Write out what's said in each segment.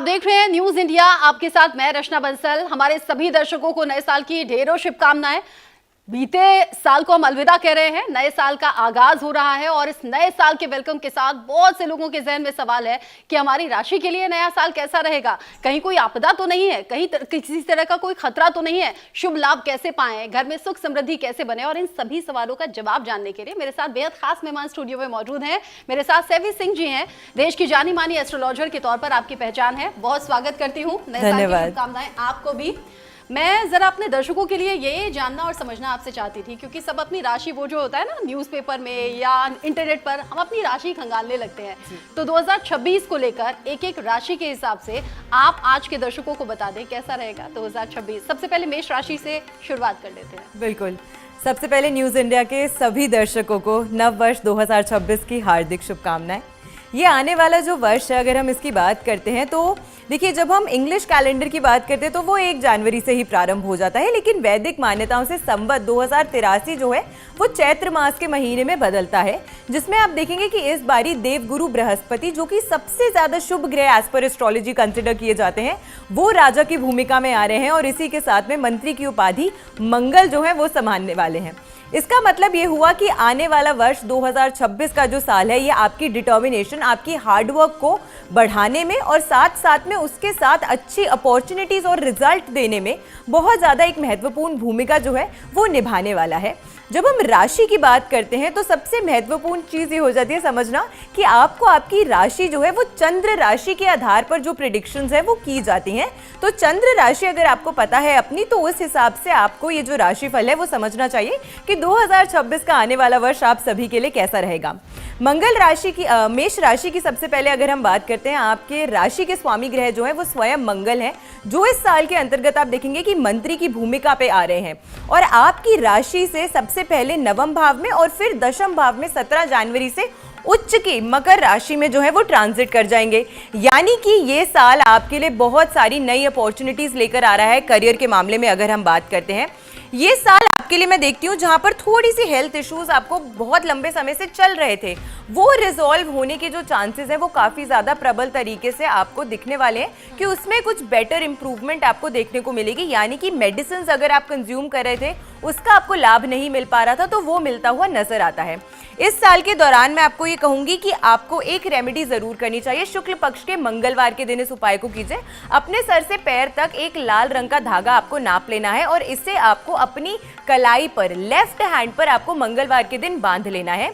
देख रहे हैं न्यूज इंडिया, आपके साथ मैं रचना बंसल। हमारे सभी दर्शकों को नए साल की ढेरों शुभकामनाएं। बीते साल को हम अलविदा कह रहे हैं, नए साल का आगाज हो रहा है और इस नए साल के वेलकम के साथ बहुत से लोगों के जहन में सवाल है कि हमारी राशि के लिए नया साल कैसा रहेगा। कहीं कोई आपदा तो नहीं है, कहीं किसी तरह का कोई खतरा तो नहीं है, शुभ लाभ कैसे पाएं, घर में सुख समृद्धि कैसे बने, और इन सभी सवालों का जवाब जानने के लिए मेरे साथ बेहद खास मेहमान स्टूडियो में मौजूद हैं। मेरे साथ सेवी सिंह जी हैं, देश की जानी मानी एस्ट्रोलॉजर के तौर पर आपकी पहचान है। बहुत स्वागत करती हूँ, नए साल की शुभकामनाएं आपको भी। मैं जरा अपने दर्शकों के लिए ये जानना और समझना आपसे चाहती थी, क्योंकि सब अपनी राशि, वो जो होता है ना न्यूज़पेपर में या इंटरनेट पर, हम अपनी राशि खंगालने लगते हैं। तो 2026 को लेकर एक एक राशि के हिसाब से आप आज के दर्शकों को बता दें कैसा रहेगा 2026। सबसे पहले मेष राशि से शुरुआत कर लेते हैं। बिल्कुल, सबसे पहले न्यूज़ इंडिया के सभी दर्शकों को नव वर्ष 2026 की हार्दिक शुभकामनाएं। ये आने वाला जो वर्ष है, अगर हम इसकी बात करते हैं तो देखिए, जब हम इंग्लिश कैलेंडर की बात करते हैं तो वो 1 जनवरी से ही प्रारंभ हो जाता है, लेकिन वैदिक मान्यताओं से संवत 2083 जो है वो चैत्र मास के महीने में बदलता है, जिसमें आप देखेंगे कि इस बारी देवगुरु बृहस्पति, जो कि सबसे ज्यादा शुभ ग्रह एज पर एस्ट्रोलॉजी कंसिडर किए जाते हैं, वो राजा की भूमिका में आ रहे हैं और इसी के साथ में मंत्री की उपाधि मंगल जो है वो संभालने वाले हैं। इसका मतलब ये हुआ कि आने वाला वर्ष 2026 का जो साल है, ये आपकी डिटर्मिनेशन, आपकी हार्डवर्क को बढ़ाने में और साथ साथ में उसके साथ अच्छी अपॉर्चुनिटीज और रिजल्ट देने में बहुत ज़्यादा एक महत्वपूर्ण भूमिका जो है वो निभाने वाला है। जब हम राशि की बात करते हैं तो सबसे महत्वपूर्ण चीज़ ये हो जाती है समझना कि आपको आपकी राशि जो है वो चंद्र राशि के आधार पर जो प्रेडिक्शंस है वो की जाती हैं। तो चंद्र राशि अगर आपको पता है अपनी, तो उस हिसाब से आपको ये जो राशिफल है वो समझना चाहिए कि 2026 का आने वाला वर्ष आप सभी के लिए कैसा रहेगा। मंगल राशि की, मेष राशि की सबसे पहले अगर हम बात करते हैं, आपके राशि के स्वामी ग्रह जो है वो स्वयं मंगल है, जो इस साल के अंतर्गत आप देखेंगे कि मंत्री की भूमिका पे आ रहे हैं और आपकी राशि से सबसे पहले नवम भाव में और फिर दशम भाव में 17 जनवरी से उच्च की मकर राशि में जो है वो ट्रांजिट कर जाएंगे। यानी कि ये साल आपके लिए बहुत सारी नई अपॉर्चुनिटीज लेकर आ रहा है। करियर के मामले में अगर हम बात करते हैं, ये साल आपके लिए मैं देखती हूँ जहां पर थोड़ी सी हेल्थ इश्यूज आपको बहुत लंबे समय से चल रहे थे, वो रिजॉल्व होने के जो चांसेस हैं वो काफ़ी ज़्यादा प्रबल तरीके से आपको दिखने वाले हैं कि उसमें कुछ बेटर इंप्रूवमेंट आपको देखने को मिलेगी। यानी कि मेडिसिन अगर आप कंज्यूम कर रहे थे उसका आपको लाभ नहीं मिल पा रहा था, तो वो मिलता हुआ नजर आता है। इस साल के दौरान मैं आपको ये कहूंगी कि आपको एक रेमेडी जरूर करनी चाहिए। शुक्ल पक्ष के मंगलवार के दिन इस उपाय को कीजिए। अपने सर से पैर तक एक लाल रंग का धागा आपको नाप लेना है और इसे आपको अपनी कलाई पर, लेफ्ट हैंड पर आपको मंगलवार के दिन बांध लेना है।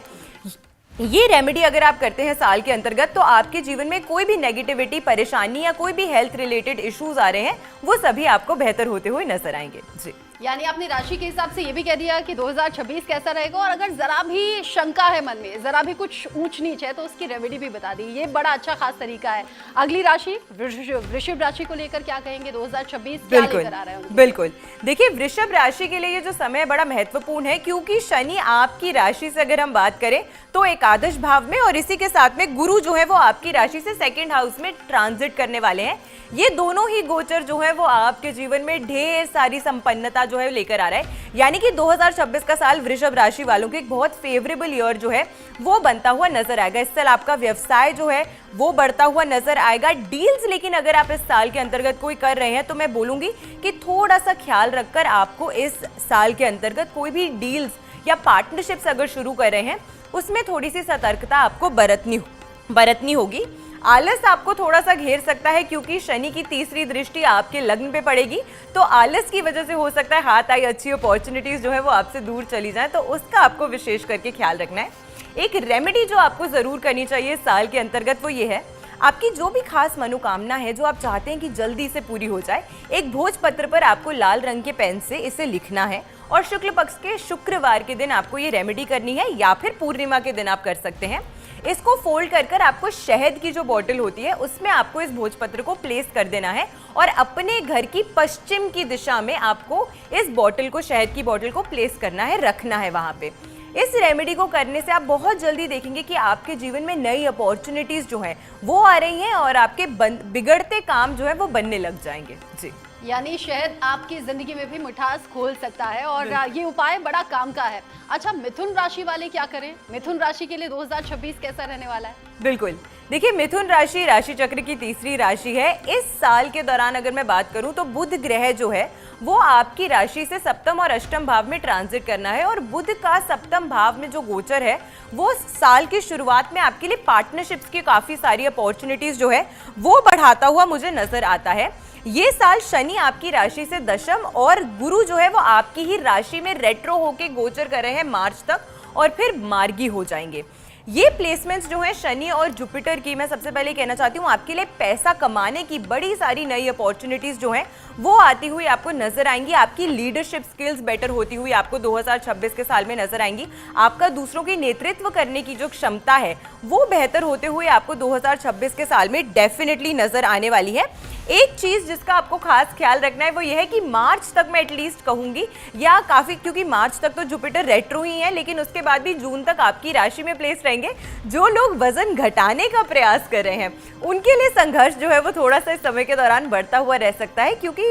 ये रेमेडी अगर आप करते हैं साल के अंतर्गत, तो आपके जीवन में कोई भी नेगेटिविटी, परेशानी या कोई भी हेल्थ रिलेटेड इश्यूज आ रहे हैं वो सभी आपको बेहतर होते हुए नजर आएंगे। जी, यानी अपनी राशि के हिसाब से ये भी कह दिया कि 2026 कैसा रहेगा, और अगर जरा भी शंका है मन में, जरा भी कुछ ऊंच नीच है, तो उसकी रेमेडी भी बता दी। ये बड़ा अच्छा खास तरीका है। अगली राशि वृषभ राशि को लेकर क्या कहेंगे 2026 क्या लेकर आ रहा है? बिल्कुल, देखिए वृषभ राशि के लिए ये जो समय बड़ा महत्वपूर्ण है, क्योंकि शनि आपकी राशि से अगर हम बात करें तो एकादश भाव में, और इसी के साथ में गुरु जो है वो आपकी राशि से सेकंड हाउस में ट्रांजिट करने वाले हैं। ये दोनों ही गोचर जो है वो आपके जीवन में ढेर सारी संपन्नता जो है लेकर आ रहा है। यानी कि 2026 का साल वृषभ राशि वालों के एक बहुत फेवरेबल ईयर जो है वो बनता हुआ नजर आएगा। इस साल आपका व्यवसाय जो है वो बढ़ता हुआ नजर आएगा। डील्स लेकिन अगर आप इस साल के अंतर्गत कोई कर रहे हैं तो मैं बोलूंगी कि थोड़ा सा ख्याल रखकर आपको इस साल के अंतर्गत कोई भी डील्स या पार्टनरशिप्स अगर शुरू कर रहे हैं उसमें थोड़ी सी सतर्कता आपको बरतनी होगी। आलस आपको थोड़ा सा घेर सकता है, क्योंकि शनि की तीसरी दृष्टि आपके लग्न पे पड़ेगी, तो आलस की वजह से हो सकता है हाथ आई अच्छी अपॉर्चुनिटीज जो है वो आपसे दूर चली जाए, तो उसका आपको विशेष करके ख्याल रखना है। एक रेमेडी जो आपको जरूर करनी चाहिए साल के अंतर्गत वो ये है, आपकी जो भी खास मनोकामना है जो आप चाहते हैं कि जल्दी से पूरी हो जाए, एक भोजपत्र पर आपको लाल रंग के पेन से इसे लिखना है और शुक्ल पक्ष के शुक्रवार के दिन आपको ये रेमेडी करनी है, या फिर पूर्णिमा के दिन आप कर सकते हैं। इसको फोल्ड कर आपको शहद की जो बोतल होती है उसमें आपको इस भोजपत्र को प्लेस कर देना है और अपने घर की पश्चिम की दिशा में आपको इस बोतल को, शहद की बोतल को प्लेस करना है, रखना है वहां पे। इस रेमेडी को करने से आप बहुत जल्दी देखेंगे कि आपके जीवन में नई अपॉर्चुनिटीज जो है वो आ रही हैं और आपके बिगड़ते काम जो है वो बनने लग जाएंगे। जी, यानी शहद आपकी जिंदगी में भी मिठास खोल सकता है और ये उपाय बड़ा काम का है। अच्छा, मिथुन राशि वाले क्या करें? मिथुन राशि के लिए 2026 कैसा रहने वाला है? बिल्कुल, देखिए मिथुन राशि राशि चक्र की तीसरी राशि है। इस साल के दौरान अगर मैं बात करूं तो बुध ग्रह जो है वो आपकी राशि से सप्तम और अष्टम भाव में ट्रांजिट करना है, और बुध का सप्तम भाव में जो गोचर है वो साल की शुरुआत में आपके लिए पार्टनरशिप्स की काफी सारी अपॉर्चुनिटीज जो है वो बढ़ाता हुआ मुझे नजर आता है। ये साल शनि आपकी राशि से दशम और गुरु जो है वो आपकी ही राशि में रेट्रो होके गोचर कर रहे हैं मार्च तक, और फिर मार्गी हो जाएंगे। ये प्लेसमेंट्स जो है शनि और जुपिटर की, मैं सबसे पहले कहना चाहती हूँ आपके लिए पैसा कमाने की बड़ी सारी नई अपॉर्चुनिटीज जो हैं वो आती हुई आपको नजर आएंगी। आपकी लीडरशिप स्किल्स बेटर होती हुई आपको 2026 के साल में नजर आएंगी। आपका दूसरों की नेतृत्व करने की जो क्षमता है वो बेहतर होते हुए आपको 2026 के साल में डेफिनेटली नजर आने वाली है। एक चीज जिसका आपको खास ख्याल रखना है वो ये है कि मार्च तक मैं एटलीस्ट कहूंगी, या काफी, क्योंकि मार्च तक तो जुपिटर रेट्रो ही है, लेकिन उसके बाद भी जून तक आपकी राशि में प्लेस रहेंगे। जो लोग वजन घटाने का प्रयास कर रहे हैं उनके लिए संघर्ष जो है वो थोड़ा सा इस समय के दौरान बढ़ता हुआ रह सकता है, क्योंकि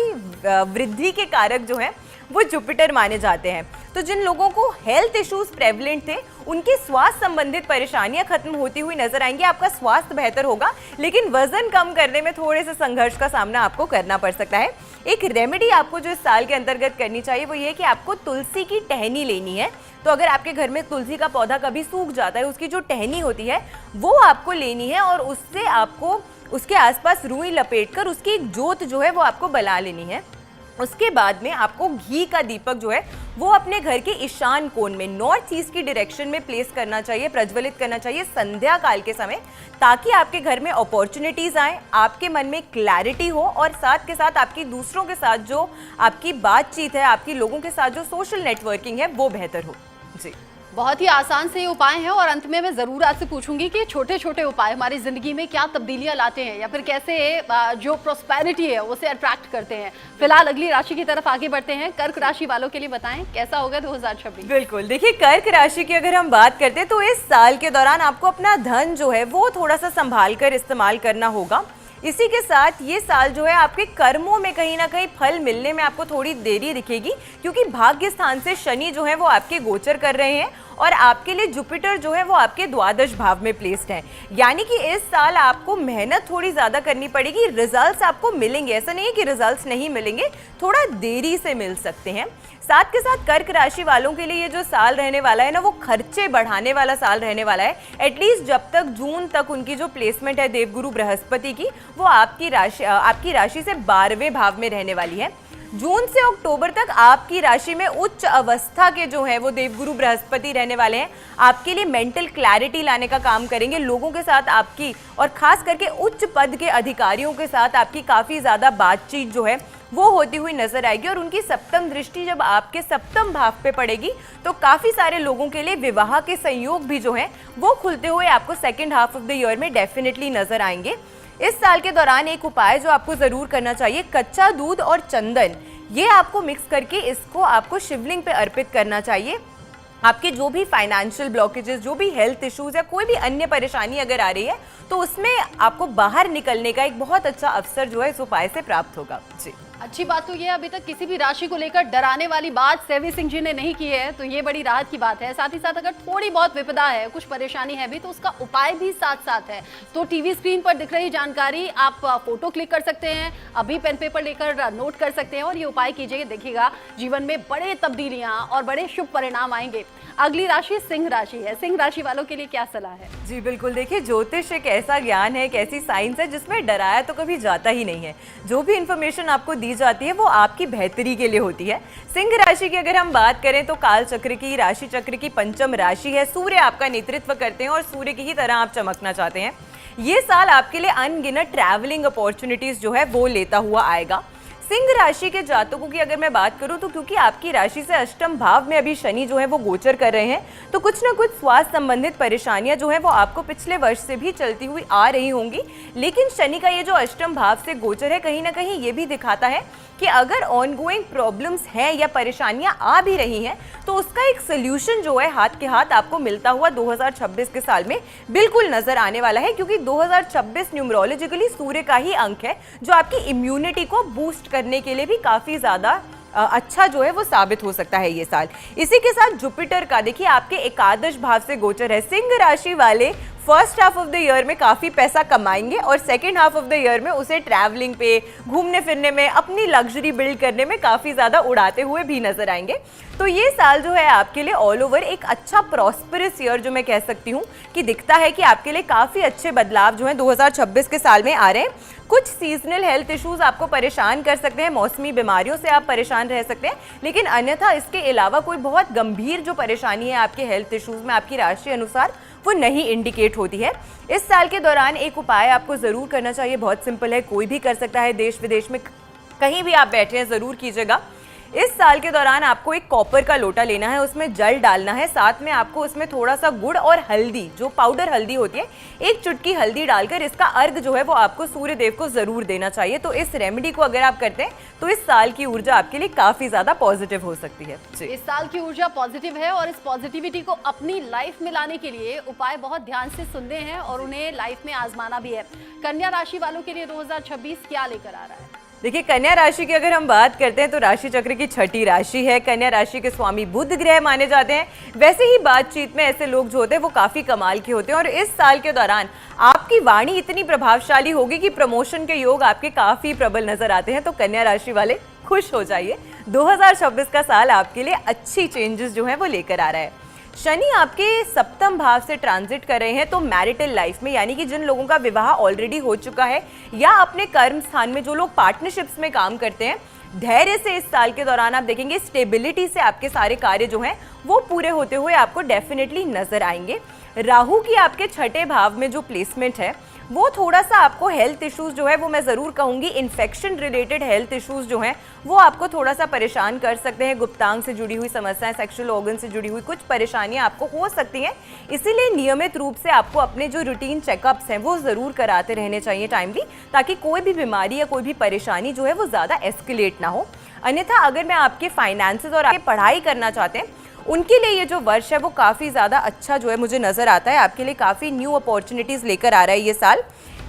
वृद्धि के कारक जो है वो जुपिटर माने जाते हैं। तो जिन लोगों को हेल्थ इश्यूज प्रेवलेंट थे उनकी स्वास्थ्य संबंधित परेशानियां खत्म होती हुई नजर आएंगी। आपका स्वास्थ्य बेहतर होगा, लेकिन वजन कम करने में थोड़े से संघर्ष का सामना आपको करना पड़ सकता है। एक रेमेडी आपको जो इस साल के अंतर्गत करनी चाहिए वो ये है कि आपको तुलसी की टहनी लेनी है। तो अगर आपके घर में तुलसी का पौधा कभी सूख जाता है, उसकी जो टहनी होती है वो आपको लेनी है, और उससे आपको उसके आसपास रुई लपेटकर उसकी एक जोत जो है वो आपको बला लेनी है। उसके बाद में आपको घी का दीपक जो है वो अपने घर के ईशान कोण में नॉर्थ ईस्ट की डायरेक्शन में प्लेस करना चाहिए, प्रज्वलित करना चाहिए संध्या काल के समय, ताकि आपके घर में अपॉर्चुनिटीज आए, आपके मन में क्लैरिटी हो, और साथ के साथ आपकी दूसरों के साथ जो आपकी बातचीत है, आपकी लोगों के साथ जो सोशल नेटवर्किंग है वो बेहतर हो। जी, बहुत ही आसान से ये उपाय हैं, और अंत में मैं जरूर आपसे पूछूंगी कि छोटे छोटे उपाय हमारी जिंदगी में क्या तब्दीलियां लाते हैं, या फिर कैसे जो प्रोस्पेरिटी है उसे अट्रैक्ट करते हैं। फिलहाल अगली राशि की तरफ आगे बढ़ते हैं। कर्क राशि वालों के लिए बताएं कैसा होगा 2026। बिल्कुल, देखिए कर्क राशि की अगर हम बात करते हैं तो इस साल के दौरान आपको अपना धन जो है वो थोड़ा सा संभाल कर इस्तेमाल करना होगा। इसी के साथ ये साल जो है आपके कर्मों में कहीं ना कहीं फल मिलने में आपको थोड़ी देरी दिखेगी, क्योंकि भाग्य स्थान से शनि जो है वो आपके गोचर कर रहे हैं, और आपके लिए जुपिटर जो है वो आपके द्वादश भाव में प्लेस्ड है। यानी कि इस साल आपको मेहनत थोड़ी ज़्यादा करनी पड़ेगी। रिजल्ट्स आपको मिलेंगे, ऐसा नहीं है कि रिजल्ट्स नहीं मिलेंगे, थोड़ा देरी से मिल सकते हैं। साथ के साथ कर्क राशि वालों के लिए ये जो साल रहने वाला है ना वो खर्चे बढ़ाने वाला साल रहने वाला है। एटलीस्ट जब तक जून तक उनकी जो प्लेसमेंट है देवगुरु बृहस्पति की वो आपकी राशि से 12वें भाव में रहने वाली है। जून से अक्टूबर तक आपकी राशि में उच्च अवस्था के जो है वो देवगुरु बृहस्पति रहने वाले हैं। आपके लिए मेंटल क्लैरिटी लाने का काम करेंगे। लोगों के साथ आपकी, और खास करके उच्च पद के अधिकारियों के साथ आपकी काफ़ी ज़्यादा बातचीत जो है वो होती हुई नजर आएगी, और उनकी सप्तम दृष्टि जब आपके सप्तम भाव पे पड़ेगी तो काफ़ी सारे लोगों के लिए विवाह के संयोग भी जो हैं वो खुलते हुए आपको second half of the year में डेफिनेटली नजर आएंगे। इस साल के दौरान एक उपाय जो आपको जरूर करना चाहिए, कच्चा दूध और चंदन ये आपको मिक्स करके इसको आपको शिवलिंग पे अर्पित करना चाहिए। आपके जो भी फाइनेंशियल ब्लॉकेजेस, जो भी हेल्थ इश्यूज या कोई भी अन्य परेशानी अगर आ रही है तो उसमें आपको बाहर निकलने का एक बहुत अच्छा अवसर जो है इस उपाय से प्राप्त होगा। जी, अच्छी बात तो ये अभी तक किसी भी राशि को लेकर डराने वाली बात सेवी सिंह जी ने नहीं की है, तो ये बड़ी राहत की बात है। साथ ही साथ अगर थोड़ी बहुत विपदा है, कुछ परेशानी है भी, तो उसका उपाय भी साथ साथ है। तो टीवी स्क्रीन पर दिख रही जानकारी आप फोटो क्लिक कर सकते हैं, अभी पेन पेपर लेकर नोट कर सकते हैं और ये उपाय कीजिए। देखिएगा जीवन में बड़े तब्दीलियां और बड़े शुभ परिणाम आएंगे। अगली राशि सिंह राशि है। सिंह राशि वालों के लिए क्या सलाह है? जी बिल्कुल, देखिए ज्योतिष एक ऐसा ज्ञान है, एक ऐसी साइंस है जिसमें डराया तो कभी जाता ही नहीं है। जो भी इंफॉर्मेशन आपको दी जाती है वो आपकी बेहतरी के लिए होती है। सिंह राशि की अगर हम बात करें तो काल चक्र की, राशि चक्र की पंचम राशि है। सूर्य आपका नेतृत्व करते हैं और सूर्य की ही तरह आप चमकना चाहते हैं। ये साल आपके लिए अनगिनत ट्रैवलिंग अपॉर्चुनिटीज जो है वो लेता हुआ आएगा। सिंह राशि के जातकों की अगर मैं बात करूं तो क्योंकि आपकी राशि से अष्टम भाव में अभी शनि जो है वो गोचर कर रहे हैं, तो कुछ ना कुछ स्वास्थ्य संबंधित परेशानियां जो है वो आपको पिछले वर्ष से भी चलती हुई आ रही होंगी। लेकिन शनि का ये जो अष्टम भाव से गोचर है कहीं ना कहीं ये भी दिखाता है कि अगर ऑनगोइंग प्रॉब्लम्स हैं या परेशानियां आ भी रही हैं तो उसका एक सोल्यूशन जो है हाथ के हाथ आपको मिलता हुआ 2026 के साल में बिल्कुल नजर आने वाला है। क्योंकि 2026 न्यूमरोलॉजिकली सूर्य का ही अंक है जो आपकी इम्यूनिटी को बूस्ट करने के लिए भी काफी ज्यादा अच्छा जो है वो साबित हो सकता है ये साल। इसी के साथ जुपिटर का देखिए आपके एकादश भाव से गोचर है। सिंह राशि वाले first half of the year में काफ़ी पैसा कमाएंगे और second half of the year में उसे ट्रैवलिंग पे, घूमने फिरने में, अपनी लग्जरी बिल्ड करने में काफ़ी ज़्यादा उड़ाते हुए भी नजर आएंगे। तो ये साल जो है आपके लिए ऑल ओवर एक अच्छा प्रॉस्परस ईयर जो मैं कह सकती हूँ कि दिखता है कि आपके लिए काफ़ी अच्छे बदलाव जो हैं 2026 के साल में आ रहे हैं। कुछ सीजनल हेल्थ इश्यूज आपको परेशान कर सकते हैं, मौसमी बीमारियों से आप परेशान रह सकते हैं, लेकिन अन्यथा इसके अलावा कोई बहुत गंभीर जो परेशानी है आपके हेल्थ इश्यूज में आपकी राशि अनुसार वो नहीं इंडिकेट होती है। इस साल के दौरान एक उपाय आपको ज़रूर करना चाहिए, बहुत सिंपल है, कोई भी कर सकता है, देश विदेश में कहीं भी आप बैठे हैं ज़रूर कीजिएगा। इस साल के दौरान आपको एक कॉपर का लोटा लेना है, उसमें जल डालना है, साथ में आपको उसमें थोड़ा सा गुड़ और हल्दी, जो पाउडर हल्दी होती है, एक चुटकी हल्दी डालकर इसका अर्घ जो है वो आपको सूर्य देव को जरूर देना चाहिए। तो इस रेमेडी को अगर आप करते हैं तो इस साल की ऊर्जा आपके लिए काफी ज्यादा पॉजिटिव हो सकती है। इस साल की ऊर्जा पॉजिटिव है और इस पॉजिटिविटी को अपनी लाइफ में लाने के लिए उपाय बहुत ध्यान से सुनने हैं और उन्हें लाइफ में आजमाना भी है। कन्या राशि वालों के लिए 2026 क्या लेकर आ रहा है? देखिए कन्या राशि की अगर हम बात करते हैं तो राशि चक्र की छठी राशि है। कन्या राशि के स्वामी बुध ग्रह माने जाते हैं। वैसे ही बातचीत में ऐसे लोग जो होते हैं वो काफी कमाल के होते हैं और इस साल के दौरान आपकी वाणी इतनी प्रभावशाली होगी कि प्रमोशन के योग आपके काफी प्रबल नजर आते हैं। तो कन्या राशि वाले खुश हो जाइए, 2026 का साल आपके लिए अच्छी चेंजेस जो है वो लेकर आ रहा है। शनि आपके सप्तम भाव से ट्रांजिट कर रहे हैं, तो मैरिटल लाइफ में, यानी कि जिन लोगों का विवाह ऑलरेडी हो चुका है या अपने कर्म स्थान में जो लोग पार्टनरशिप्स में काम करते हैं, धैर्य से इस साल के दौरान आप देखेंगे स्टेबिलिटी से आपके सारे कार्य जो हैं वो पूरे होते हुए आपको डेफिनेटली नजर आएंगे। राहु की आपके छठे भाव में जो प्लेसमेंट है वो थोड़ा सा आपको हेल्थ इश्यूज जो है वो मैं ज़रूर कहूँगी इन्फेक्शन रिलेटेड हेल्थ इश्यूज जो हैं वो आपको थोड़ा सा परेशान कर सकते हैं। गुप्तांग से जुड़ी हुई समस्याएं, सेक्सुअल ऑर्गन से जुड़ी हुई कुछ परेशानियां आपको हो सकती हैं, इसीलिए नियमित रूप से आपको अपने जो रूटीन चेकअप्स हैं वो ज़रूर कराते रहने चाहिए टाइमली, ताकि कोई भी बीमारी या कोई भी परेशानी जो है वो ज़्यादा एस्केलेट ना हो। अन्यथा अगर मैं आपके फाइनेंसेस और आपकी पढ़ाई करना चाहते हैं उनके लिए ये जो वर्ष है वो काफ़ी ज़्यादा अच्छा जो है मुझे नज़र आता है, आपके लिए काफ़ी न्यू अपॉर्चुनिटीज़ लेकर आ रहा है ये साल।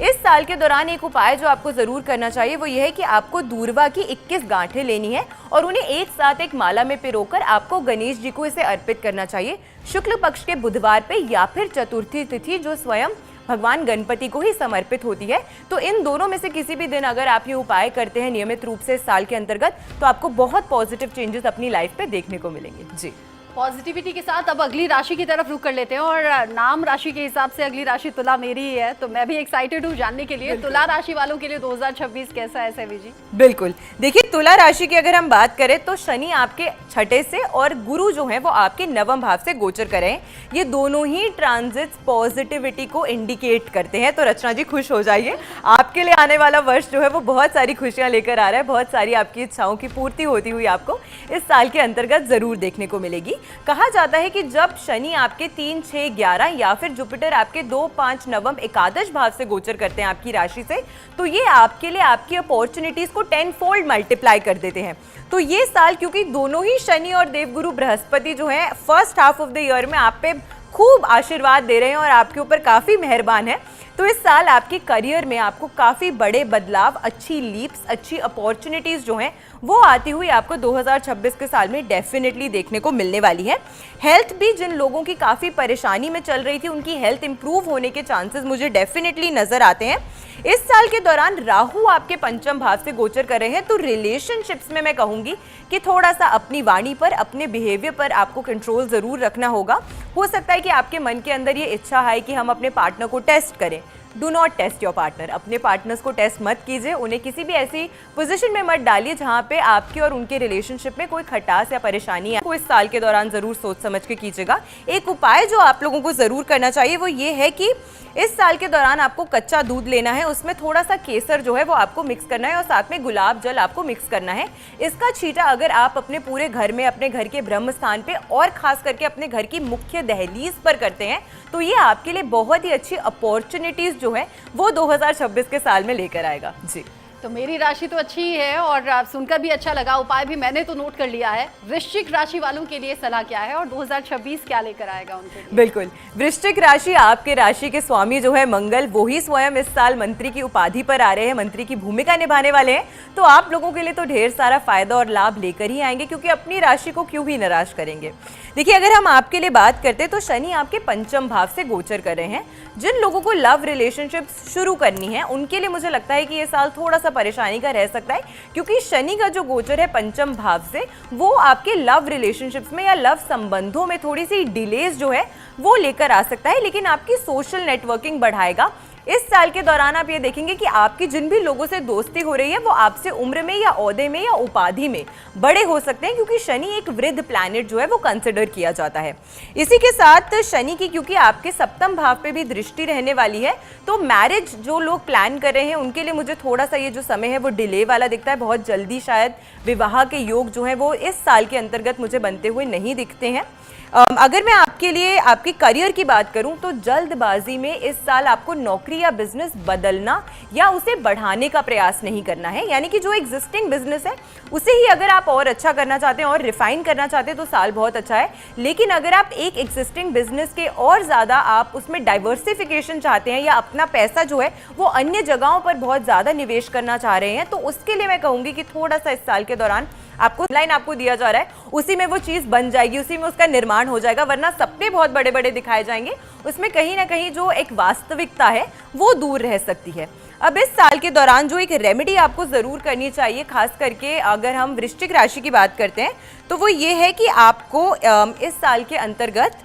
इस साल के दौरान एक उपाय जो आपको ज़रूर करना चाहिए वो ये है कि आपको दूर्वा की 21 गांठें लेनी है और उन्हें एक साथ एक माला में पिरोकर आपको गणेश जी को इसे अर्पित करना चाहिए, शुक्ल पक्ष के बुधवार पे या फिर चतुर्थी तिथि जो स्वयं भगवान गणपति को ही समर्पित होती है। तो इन दोनों में से किसी भी दिन अगर आप ये उपाय करते हैं नियमित रूप से इस साल के अंतर्गत तो आपको बहुत पॉजिटिव चेंजेस अपनी लाइफ पे देखने को मिलेंगे। जी, पॉजिटिविटी के साथ अब अगली राशि की तरफ रुख कर लेते हैं और नाम राशि के हिसाब से अगली राशि तुला मेरी ही है, तो मैं भी एक्साइटेड हूँ जानने के लिए तुला राशि वालों के लिए 2026 कैसा है सेवी जी? बिल्कुल, देखिए तुला राशि की अगर हम बात करें तो शनि आपके छठे से और गुरु जो है वो आपके नवम भाव से गोचर कर रहे हैं। ये दोनों ही ट्रांजिट्स पॉजिटिविटी को इंडिकेट करते हैं। तो रचना जी खुश हो जाइए, आपके लिए आने वाला वर्ष जो है वो बहुत सारी खुशियां लेकर आ रहा है, बहुत सारी आपकी इच्छाओं की पूर्ति होती हुई आपको इस साल के अंतर्गत जरूर देखने को मिलेगी। कहा जाता है कि जब शनि आपके 3, 6, 11 या फिर जुपिटर आपके 2, 5 नवम एकादश भाव से गोचर करते हैं आपकी राशि से, तो ये आपके लिए आपकी अपॉर्चुनिटीज को 10 फोल्ड मल्टीप्लाई कर देते हैं। तो ये साल क्योंकि दोनों ही शनि और देवगुरु बृहस्पति जो है first half of the year में आप पे खूब आशीर्वाद दे रहे हैं और आपके ऊपर काफ़ी मेहरबान है, तो इस साल आपके करियर में आपको काफ़ी बड़े बदलाव, अच्छी लीप्स, अच्छी अपॉर्चुनिटीज़ जो हैं वो आती हुई आपको 2026 के साल में डेफिनेटली देखने को मिलने वाली है। हेल्थ भी जिन लोगों की काफ़ी परेशानी में चल रही थी उनकी हेल्थ इंप्रूव होने के चांसेस मुझे डेफिनेटली नज़र आते हैं। इस साल के दौरान राहु आपके पंचम भाव से गोचर कर रहे हैं, तो रिलेशनशिप्स में मैं कहूँगी कि थोड़ा सा अपनी वाणी पर, अपने बिहेवियर पर आपको कंट्रोल ज़रूर रखना होगा। हो सकता है कि आपके मन के अंदर ये इच्छा है कि हम अपने पार्टनर को टेस्ट करें। Do not test your partner, अपने पार्टनर्स को टेस्ट मत कीजिए, उन्हें किसी भी ऐसी पोजीशन में मत डालिए जहां पे आपके और उनके रिलेशनशिप में कोई खटास या परेशानी है। वो इस साल के दौरान ज़रूर सोच समझ के कीजिएगा। एक उपाय जो आप लोगों को ज़रूर करना चाहिए वो ये है कि इस साल के दौरान आपको कच्चा दूध लेना है, उसमें थोड़ा सा केसर जो है वो आपको मिक्स करना है और साथ में गुलाब जल आपको मिक्स करना है। इसका छींटा अगर आप अपने पूरे घर में, अपने घर के ब्रह्म स्थान पे और खास करके अपने घर की मुख्य दहलीज पर करते हैं तो ये आपके लिए बहुत ही अच्छी अपॉर्चुनिटीज जो है वो 2026 के साल में लेकर आएगा। जी, तो मेरी राशि तो अच्छी ही है और सुनकर भी अच्छा लगा, उपाय भी मैंने तो नोट कर लिया है। वृश्चिक राशि वालों के लिए सलाह क्या है और 2026 क्या लेकर आएगा उनके लिए? बिल्कुल, वृश्चिक राशि, आपके राशि के स्वामी जो है मंगल, वो ही स्वयं इस साल मंत्री की उपाधि पर आ रहे हैं, मंत्री की भूमिका निभाने वाले हैं। तो आप लोगों के लिए तो ढेर सारा फायदा और लाभ लेकर ही आएंगे, क्योंकि अपनी राशि को क्यों ही निराश करेंगे। देखिए, अगर हम आपके लिए बात करते हैं तो शनि आपके पंचम भाव से गोचर कर रहे हैं। जिन लोगों को लव रिलेशनशिप शुरू करनी है उनके लिए मुझे लगता है कि ये साल थोड़ा सा परेशानी का रह सकता है, क्योंकि शनि का जो गोचर है पंचम भाव से, वो आपके लव रिलेशनशिप्स में या लव संबंधों में थोड़ी सी डिलेज जो है वो लेकर आ सकता है, लेकिन आपकी सोशल नेटवर्किंग बढ़ाएगा। इस साल के दौरान आप ये देखेंगे कि आपकी जिन भी लोगों से दोस्ती हो रही है वो आपसे उम्र में या ओहदे में या उपाधि में बड़े हो सकते हैं, क्योंकि शनि एक वृद्ध प्लैनेट जो है वो कंसिडर किया जाता है। इसी के साथ शनि की क्योंकि आपके सप्तम भाव पे भी दृष्टि रहने वाली है, तो मैरिज जो लोग प्लान कर रहे हैं उनके लिए मुझे थोड़ा सा ये जो समय है वो डिले वाला दिखता है। बहुत जल्दी शायद विवाह के योग जो है वो इस साल के अंतर्गत मुझे बनते हुए नहीं दिखते हैं। अगर मैं आपके लिए आपकी करियर की बात करूं तो जल्दबाजी में इस साल आपको नौकरी या बिजनेस बदलना या उसे बढ़ाने का प्रयास नहीं करना है। यानी कि जो एग्जिस्टिंग बिजनेस है उसे ही अगर आप और अच्छा करना चाहते हैं और रिफाइन करना चाहते हैं तो साल बहुत अच्छा है। लेकिन अगर आप एक एग्जिस्टिंग बिजनेस के और ज़्यादा आप उसमें डाइवर्सिफिकेशन चाहते हैं या अपना पैसा जो है वो अन्य जगहों पर बहुत ज़्यादा निवेश करना चाह रहे हैं, तो उसके लिए मैं कहूँगी कि थोड़ा सा इस साल के दौरान आपको लाइन आपको दिया जा रहा है उसी में वो चीज़ बन जाएगी, उसी में उसका निर्माण हो जाएगा। वरना सपने बहुत बड़े बड़े दिखाए जाएंगे, उसमें कहीं ना कहीं जो एक वास्तविकता है वो दूर रह सकती है। अब इस साल के दौरान जो एक रेमेडी आपको ज़रूर करनी चाहिए, खास करके अगर हम वृश्चिक राशि की बात करते हैं, तो वो ये है कि आपको इस साल के अंतर्गत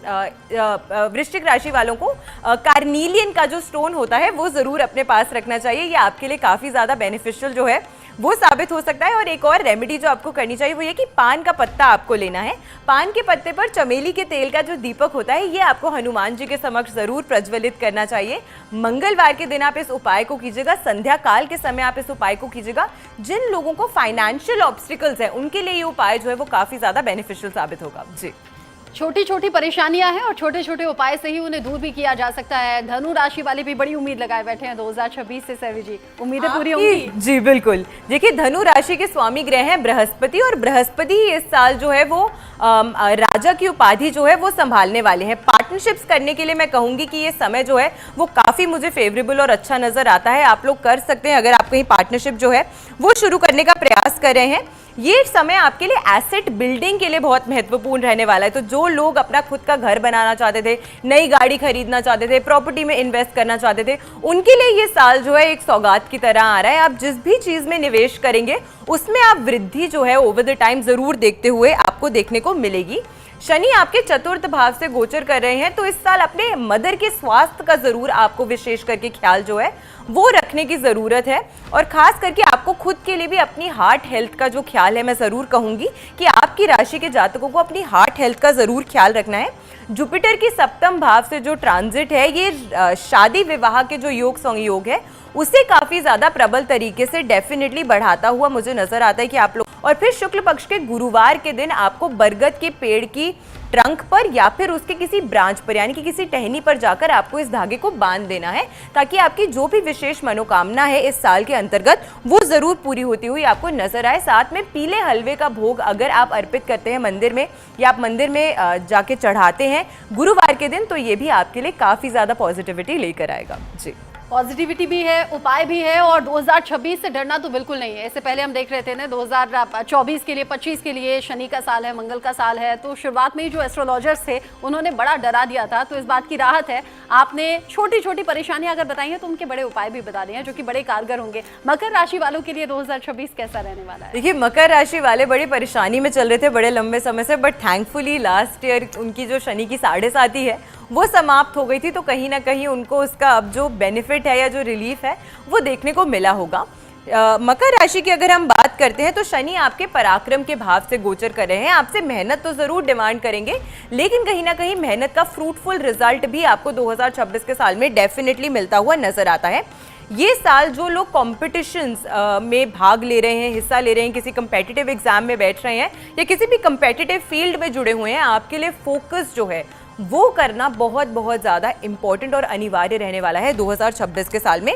वृश्चिक राशि वालों को कार्नीलियन का जो स्टोन होता है वो ज़रूर अपने पास रखना चाहिए। ये आपके लिए काफ़ी ज़्यादा बेनिफिशियल जो है वो साबित हो सकता है। और एक और रेमेडी जो आपको करनी चाहिए वो ये कि पान का पत्ता आपको लेना है। पान के पत्ते पर चमेली के तेल का जो दीपक होता है ये आपको हनुमान जी के समक्ष ज़रूर प्रज्वलित करना चाहिए। मंगलवार के दिन आप इस उपाय को कीजिएगा, संध्या काल के समय आप इस उपाय को कीजिएगा। जिन लोगों को फाइनेंशियल ऑब्स्टिकल्स हैं उनके लिए ये उपाय जो है वो काफ़ी ज़्यादा बेनिफिशियल साबित होगा। जी, छोटी छोटी परेशानियां हैं और छोटे छोटे उपाय से ही उन्हें दूर भी किया जा सकता है। धनु राशि वाले भी बड़ी उम्मीद लगाए बैठे हैं 2026 से। सेवी जी, उम्मीदें पूरी होंगी? जी बिल्कुल। देखिए, धनु राशि के स्वामी ग्रह हैं बृहस्पति, और बृहस्पति ही इस साल जो है वो राजा की उपाधि जो है वो संभालने वाले हैं। पार्टनरशिप्स करने के लिए मैं कहूंगी कि ये समय जो है वो काफ़ी मुझे फेवरेबल और अच्छा नज़र आता है। आप लोग कर सकते हैं, अगर आप कहीं पार्टनरशिप जो है वो शुरू करने का प्रयास कर रहे हैं। ये समय आपके लिए एसेट बिल्डिंग के लिए बहुत महत्वपूर्ण रहने वाला है। तो जो लोग अपना खुद का घर बनाना चाहते थे, नई गाड़ी खरीदना चाहते थे, प्रॉपर्टी में इन्वेस्ट करना चाहते थे, उनके लिए ये साल जो है एक सौगात की तरह आ रहा है। आप जिस भी चीज़ में निवेश करेंगे उसमें आप वृद्धि जो है ओवर द टाइम ज़रूर देखते हुए आपको देखने को मिलेगी। शनि आपके चतुर्थ भाव से गोचर कर रहे हैं, तो इस साल अपने मदर के स्वास्थ्य का जरूर आपको विशेष करके ख्याल जो है वो रखने की ज़रूरत है। और खास करके आपको खुद के लिए भी अपनी हार्ट हेल्थ का जो ख्याल है, मैं ज़रूर कहूँगी कि आपकी राशि के जातकों को अपनी हार्ट हेल्थ का ज़रूर ख्याल रखना है। जुपिटर की सप्तम भाव से जो ट्रांजिट है ये शादी विवाह के जो योग संयोग है उसे काफ़ी ज़्यादा प्रबल तरीके से डेफिनेटली बढ़ाता हुआ मुझे नज़र आता है कि आप लोग। और फिर शुक्ल पक्ष के गुरुवार के दिन आपको बरगद के पेड़ की ट्रंक पर या फिर उसके किसी ब्रांच पर यानी कि किसी टहनी पर जाकर आपको इस धागे को बांध देना है, ताकि आपकी जो भी विशेष मनोकामना है इस साल के अंतर्गत वो ज़रूर पूरी होती हुई आपको नजर आए। साथ में पीले हलवे का भोग अगर आप अर्पित करते हैं मंदिर में या आप मंदिर में जाके चढ़ाते हैं गुरुवार के दिन, तो ये भी आपके लिए काफ़ी ज़्यादा पॉजिटिविटी लेकर आएगा। जी, पॉजिटिविटी भी है, उपाय भी है, और 2026 से डरना तो बिल्कुल नहीं है। इससे पहले हम देख रहे थे ना 2024 के लिए 25 के लिए शनि का साल है, मंगल का साल है, तो शुरुआत में ही जो एस्ट्रोलॉजर्स थे उन्होंने बड़ा डरा दिया था। तो इस बात की राहत है। आपने छोटी छोटी परेशानियां अगर बताई हैं तो उनके बड़े उपाय भी बता दिए हैं जो कि बड़े कारगर होंगे। मकर राशि वालों के लिए 2026 कैसा रहने वाला है? देखिए, मकर राशि वाले बड़ी परेशानी में चल रहे थे बड़े लंबे समय से, बट थैंकफुली लास्ट ईयर उनकी जो शनि की 7.5 है वो समाप्त हो गई थी, तो कहीं ना कहीं उनको उसका अब जो बेनिफिट है या जो रिलीफ है वो देखने को मिला होगा। मकर राशि की अगर हम बात करते हैं तो शनि आपके पराक्रम के भाव से गोचर कर रहे हैं। आपसे मेहनत तो जरूर डिमांड करेंगे, लेकिन कहीं ना कहीं मेहनत का फ्रूटफुल रिजल्ट भी आपको 2026 के साल में डेफिनेटली मिलता हुआ नजर आता है। ये साल जो लोग कॉम्पिटिशन्स में भाग ले रहे हैं, हिस्सा ले रहे हैं, किसी कंपेटिटिव एग्जाम में बैठ रहे हैं या किसी भी कंपेटिटिव फील्ड में जुड़े हुए हैं, आपके लिए फोकस जो है वो करना बहुत बहुत ज़्यादा इंपॉर्टेंट और अनिवार्य रहने वाला है 2026 के साल में।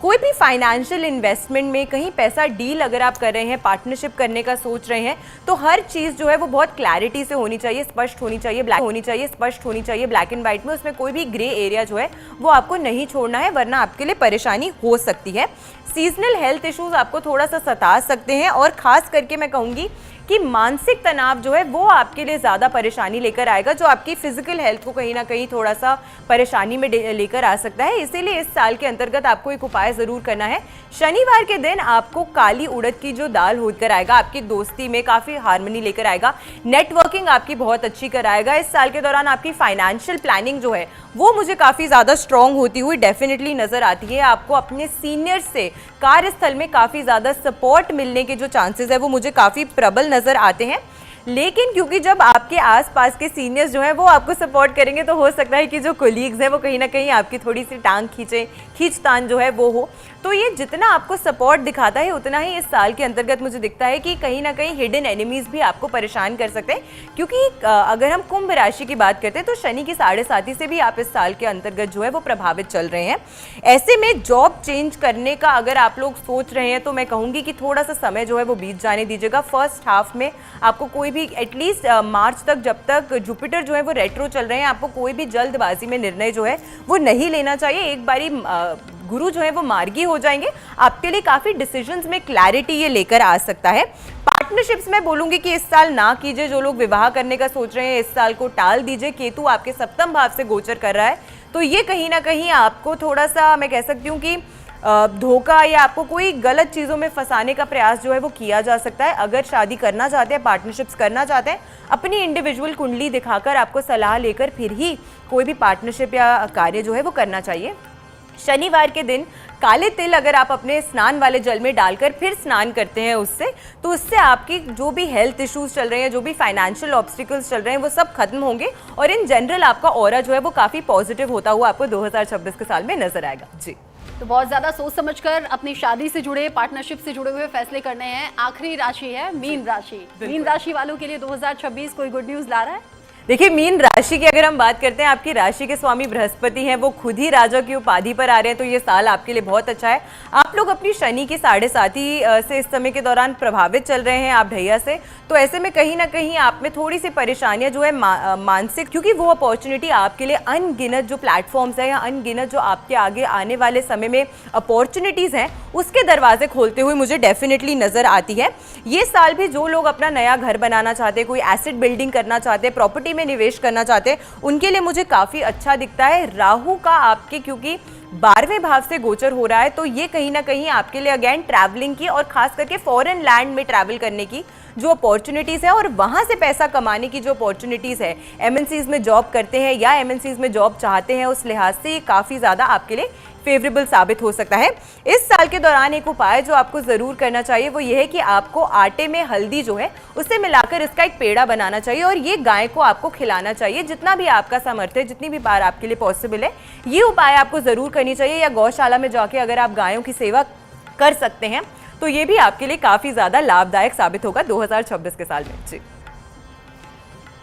कोई भी फाइनेंशियल इन्वेस्टमेंट में कहीं पैसा डील अगर आप कर रहे हैं, पार्टनरशिप करने का सोच रहे हैं, तो हर चीज़ जो है वो बहुत क्लैरिटी से होनी चाहिए, स्पष्ट होनी चाहिए, स्पष्ट होनी चाहिए, ब्लैक एंड व्हाइट में। उसमें कोई भी ग्रे एरिया जो है वो आपको नहीं छोड़ना है, वरना आपके लिए परेशानी हो सकती है। सीजनल हेल्थ इश्यूज आपको थोड़ा सा सता सकते हैं, और खास करके मैं कहूँगी कि मानसिक तनाव जो है वो आपके लिए ज़्यादा परेशानी लेकर आएगा, जो आपकी फिजिकल हेल्थ को कहीं ना कहीं थोड़ा सा परेशानी में लेकर आ सकता है। इसीलिए इस साल के अंतर्गत आपको एक उपाय ज़रूर करना है। शनिवार के दिन आपको काली उड़द की जो दाल होकर आएगा, आपकी दोस्ती में काफ़ी हार्मनी लेकर आएगा, नेटवर्किंग आपकी बहुत अच्छी कराएगा। इस साल के दौरान आपकी फाइनेंशियल प्लानिंग जो है वो मुझे काफ़ी ज़्यादा स्ट्रॉन्ग होती हुई डेफिनेटली नज़र आती है। आपको अपने सीनियर से कार्यस्थल में काफ़ी ज़्यादा सपोर्ट मिलने के जो चांसेस है वो मुझे काफ़ी प्रबल नज़र आते हैं। लेकिन क्योंकि जब आपके आसपास के सीनियर्स जो हैं वो आपको सपोर्ट करेंगे, तो हो सकता है कि जो कोलीग्स हैं वो कहीं ना कहीं आपकी थोड़ी सी टांग खींचतान जो है वो हो। तो ये जितना आपको सपोर्ट दिखाता है उतना ही इस साल के अंतर्गत मुझे दिखता है कि कहीं ना कहीं हिडन एनिमीज भी आपको परेशान कर सकते हैं। क्योंकि अगर हम कुंभ राशि की बात करते हैं तो शनि की 7.5 से भी आप इस साल के अंतर्गत जो है वो प्रभावित चल रहे हैं। ऐसे में जॉब चेंज करने का अगर आप लोग सोच रहे हैं तो मैं कहूँगी कि थोड़ा सा समय जो है वो बीत जाने दीजिएगा। फर्स्ट हाफ में आपको कोई भी एटलीस्ट मार्च तक, जब तक जुपिटर जो है वो रेट्रो चल रहे हैं, आपको कोई भी जल्दबाजी में निर्णय जो है वो नहीं लेना चाहिए। एक बारी गुरु जो है वो मार्गी हो जाएंगे, आपके लिए काफ़ी डिसीजंस में क्लैरिटी ये लेकर आ सकता है। पार्टनरशिप्स में बोलूंगी कि इस साल ना कीजिए। जो लोग विवाह करने का सोच रहे हैं इस साल को टाल दीजिए। केतु आपके सप्तम भाव से गोचर कर रहा है, तो ये कहीं ना कहीं आपको थोड़ा सा, मैं कह सकती हूँ कि धोखा या आपको कोई गलत चीज़ों में फंसाने का प्रयास जो है वो किया जा सकता है। अगर शादी करना चाहते हैं, पार्टनरशिप्स करना चाहते हैं, अपनी इंडिविजुअल कुंडली दिखाकर आपको सलाह लेकर फिर ही कोई भी पार्टनरशिप या कार्य जो है वो करना चाहिए। शनिवार के दिन काले तिल अगर आप अपने स्नान वाले जल में डालकर फिर स्नान करते हैं उससे, तो उससे आपकी जो भी हेल्थ इश्यूज चल रहे हैं, जो भी फाइनेंशियल ऑब्स्टिकल्स चल रहे हैं, वो सब खत्म होंगे और इन जनरल आपका ऑरा जो है वो काफ़ी पॉजिटिव होता हुआ आपको 2026 के साल में नजर आएगा। जी, तो बहुत ज्यादा सोच समझकर अपनी शादी से जुड़े, पार्टनरशिप से जुड़े हुए फैसले करने हैं। आखिरी राशि है मीन राशि। मीन राशि वालों के लिए 2026 कोई गुड न्यूज ला रहा है? देखिए, मीन राशि की अगर हम बात करते हैं, आपकी राशि के स्वामी बृहस्पति हैं, वो खुद ही राजा की उपाधि पर आ रहे हैं, तो ये साल आपके लिए बहुत अच्छा है। आप लोग अपनी शनि की 7.5 से इस समय के दौरान प्रभावित चल रहे हैं, आप ढैया से, तो ऐसे में कहीं ना कहीं आप में थोड़ी सी परेशानियां जो है मानसिक, क्योंकि वो अपॉर्चुनिटी आपके लिए अनगिनत जो प्लेटफॉर्म्स है या अनगिनत जो आपके आगे आने वाले समय में अपॉर्चुनिटीज़ हैं उसके दरवाजे खोलते हुए मुझे डेफिनेटली नज़र आती है। ये साल भी जो लोग अपना नया घर बनाना चाहते हैं, कोई एसेट बिल्डिंग करना चाहते हैं, प्रॉपर्टी में निवेश करना चाहते हैं, उनके लिए मुझे काफ़ी अच्छा दिखता है। राहु का आपके क्योंकि 12वें भाव से गोचर हो रहा है, तो ये कहीं ना कहीं आपके लिए अगेन ट्रैवलिंग की और खास करके फॉरेन लैंड में ट्रैवल करने की जो अपॉर्चुनिटीज़ है और वहाँ से पैसा कमाने की जो अपॉर्चुनिटीज़ है, एमएनसीज़ में जॉब करते हैं या एमएनसीज़ में जॉब चाहते हैं, उस लिहाज से ये काफ़ी ज़्यादा आपके लिए फेवरेबल साबित हो सकता है। इस साल के दौरान एक उपाय जो आपको ज़रूर करना चाहिए वो ये है कि आपको आटे में हल्दी जो है उससे मिलाकर इसका एक पेड़ा बनाना चाहिए और ये गाय को आपको खिलाना चाहिए। जितना भी आपका सामर्थ्य है, जितनी भी बार आपके लिए पॉसिबल है, ये उपाय आपको ज़रूर करनी चाहिए। या गौशाला में जाके अगर आप गायों की सेवा कर सकते हैं तो ये भी आपके लिए काफ़ी ज़्यादा लाभदायक साबित होगा 2026 के साल में। जी,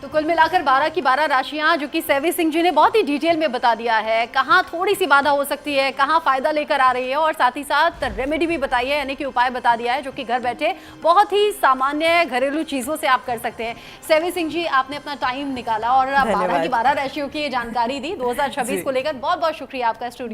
तो कुल मिलाकर 12 की 12 राशियां, जो कि सेवी सिंह जी ने बहुत ही डिटेल में बता दिया है, कहाँ थोड़ी सी बाधा हो सकती है, कहाँ फायदा लेकर आ रही है, और साथ ही साथ रेमेडी भी बताई है, यानी कि उपाय बता दिया है जो कि घर बैठे बहुत ही सामान्य घरेलू चीजों से आप कर सकते हैं। सेवी सिंह जी, आपने अपना टाइम निकाला और 12 की 12 राशियों की जानकारी दी 2026 को लेकर। बहुत बहुत शुक्रिया आपका स्टूडियो